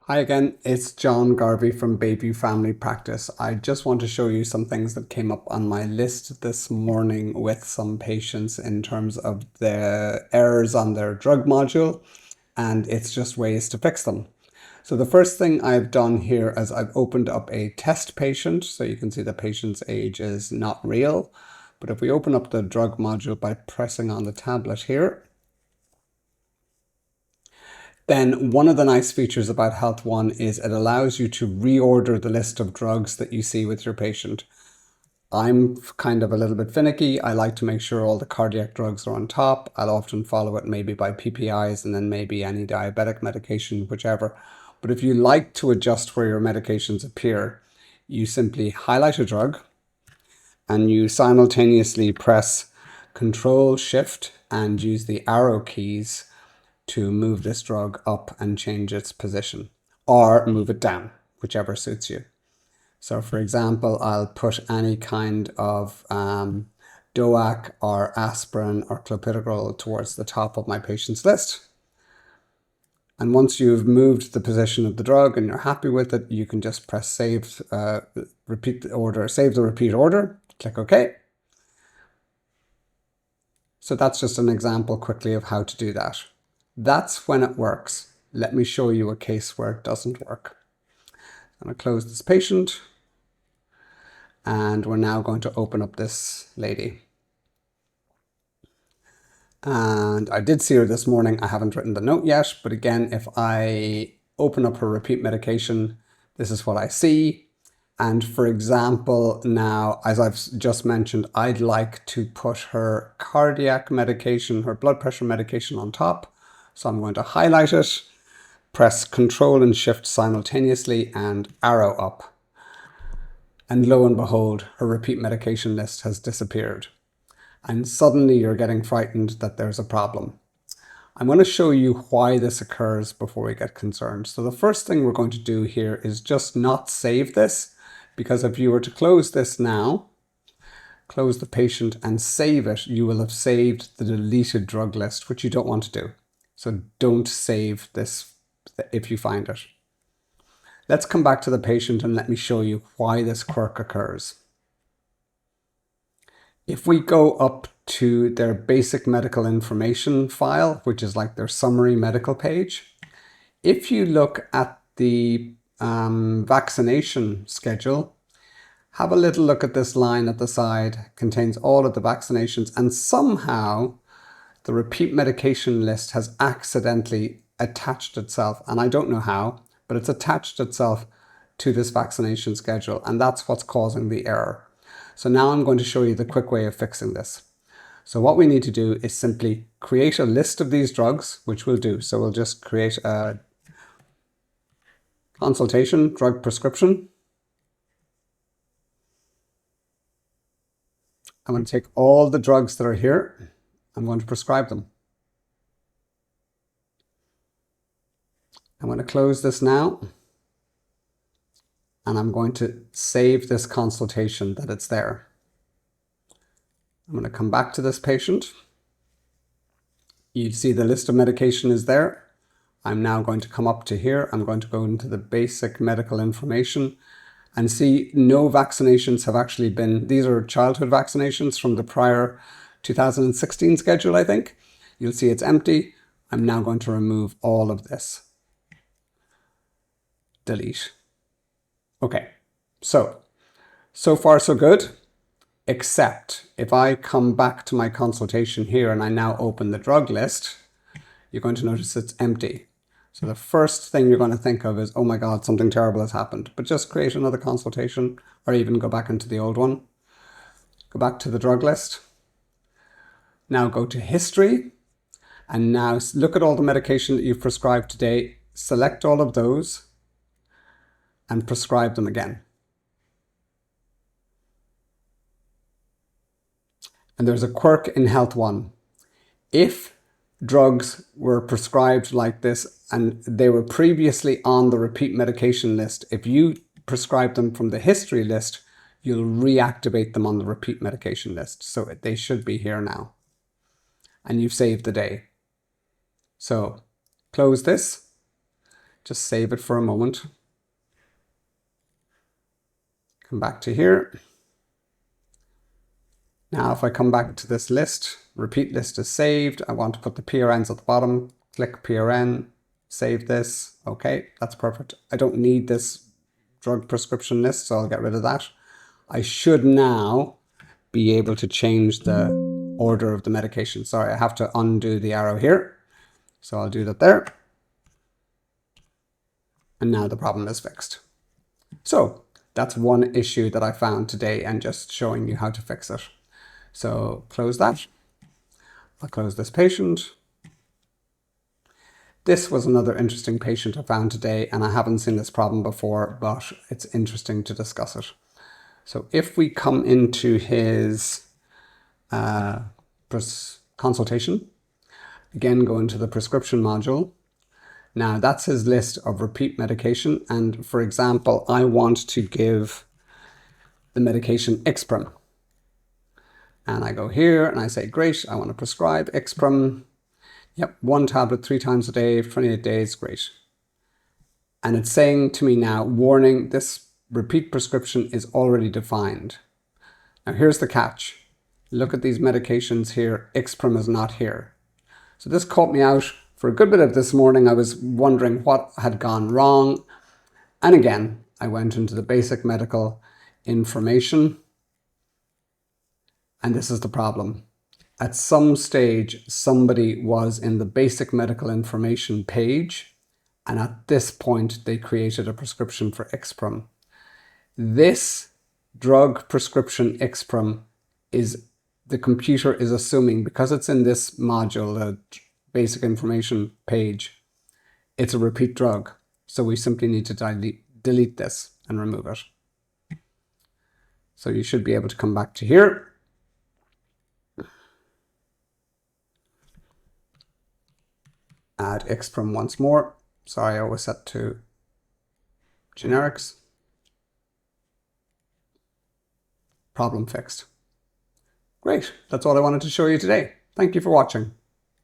Hi again, it's John Garvey from Bayview Family Practice. I just want to show you some things that came up on my list this morning with some patients in terms of the errors on their drug module, and it's just ways to fix them. So the first thing I've done here is I've opened up a test patient, so you can see the patient's age is not real. But if we open up the drug module by pressing on the tablet here, then one of the nice features about Health One is it allows you to reorder the list of drugs that you see with your patient. I'm kind of a little bit finicky. I like to make sure all the cardiac drugs are on top. I'll often follow it maybe by PPIs and then maybe any diabetic medication, whichever. But if you like to adjust where your medications appear, you simply highlight a drug and you simultaneously press Control Shift and use the arrow keys to move this drug up and change its position, or move it down, whichever suits you. So for example, I'll put any kind of DOAC or aspirin or clopidogrel towards the top of my patient's list. And once you've moved the position of the drug and you're happy with it, you can just press save, repeat the order, save the repeat order, click OK. So that's just an example quickly of how to do that. That's when it works. Let me show you a case where it doesn't work. I'm going to close this patient and we're now going to open up this lady. And I did see her this morning. I haven't written the note yet, but again, if I open up her repeat medication, this is what I see. And for example, now, as I've just mentioned, I'd like to put her cardiac medication, her blood pressure medication on top. So I'm going to highlight it, press Control and Shift simultaneously and arrow up. And lo and behold, her repeat medication list has disappeared. And suddenly you're getting frightened that there's a problem. I'm going to show you why this occurs before we get concerned. So the first thing we're going to do here is just not save this, because if you were to close this now, close the patient and save it, you will have saved the deleted drug list, which you don't want to do. So don't save this if you find it. Let's come back to the patient and let me show you why this quirk occurs. If we go up to their basic medical information file, which is like their summary medical page, if you look at the vaccination schedule, have a little look at this line at the side. It contains all of the vaccinations, and somehow the repeat medication list has accidentally attached itself, and I don't know how, but it's attached itself to this vaccination schedule, and that's what's causing the error. So now I'm going to show you the quick way of fixing this. So what we need to do is simply create a list of these drugs, which we'll do. So we'll just create a consultation drug prescription. I'm going to take all the drugs that are here. I'm going to prescribe them. I'm going to close this now. And I'm going to save this consultation that it's there. I'm going to come back to this patient. You see the list of medication is there. I'm now going to come up to here. I'm going to go into the basic medical information and see no vaccinations have actually been, these are childhood vaccinations from the prior 2016 schedule, I think. You'll see it's empty. I'm now going to remove all of this. Delete. Okay, so far so good, except if I come back to my consultation here and I now open the drug list, you're going to notice it's empty. So the first thing you're going to think of is, oh my God, something terrible has happened. But just create another consultation or even go back into the old one. Go back to the drug list. Now go to history and now look at all the medication that you've prescribed today. Select all of those and prescribe them again. And there's a quirk in Health One. If drugs were prescribed like this and they were previously on the repeat medication list, if you prescribe them from the history list, you'll reactivate them on the repeat medication list. So they should be here now. And you've saved the day. So close this. just save it for a moment. Come back to here. Now, if I come back to this list, repeat list is saved. I want to put the PRNs at the bottom. Click PRN, save this. Okay, that's perfect. I don't need this drug prescription list, so I'll get rid of that. I should now be able to change the order of the medication. Sorry, I have to undo the arrow here. So I'll do that there. And now the problem is fixed. So that's one issue that I found today and just showing you how to fix it. So close that. I'll close this patient. This was another interesting patient I found today, and I haven't seen this problem before, but it's interesting to discuss it. So if we come into his consultation, again, go into the prescription module. Now that's his list of repeat medication. And for example, I want to give the medication Ixprim. And I go here and I say, great, I want to prescribe Ixprim. Yep, 1 tablet 3 times a day, 28 days, great. And it's saying to me now, warning, this repeat prescription is already defined. Now here's the catch. Look at these medications here, Ixprim is not here. So this caught me out for a good bit of this morning. I was wondering what had gone wrong. And again, I went into the basic medical information. And this is the problem. At some stage, somebody was in the basic medical information page, and at this point, they created a prescription for Ixprim. This drug prescription Ixprim is, the computer is assuming, because it's in this module, the basic information page, it's a repeat drug. So we simply need to delete this and remove it. So you should be able to come back to here. Add Ixprim once more. Sorry, I was set to generics. Problem fixed. Great, that's all I wanted to show you today. Thank you for watching.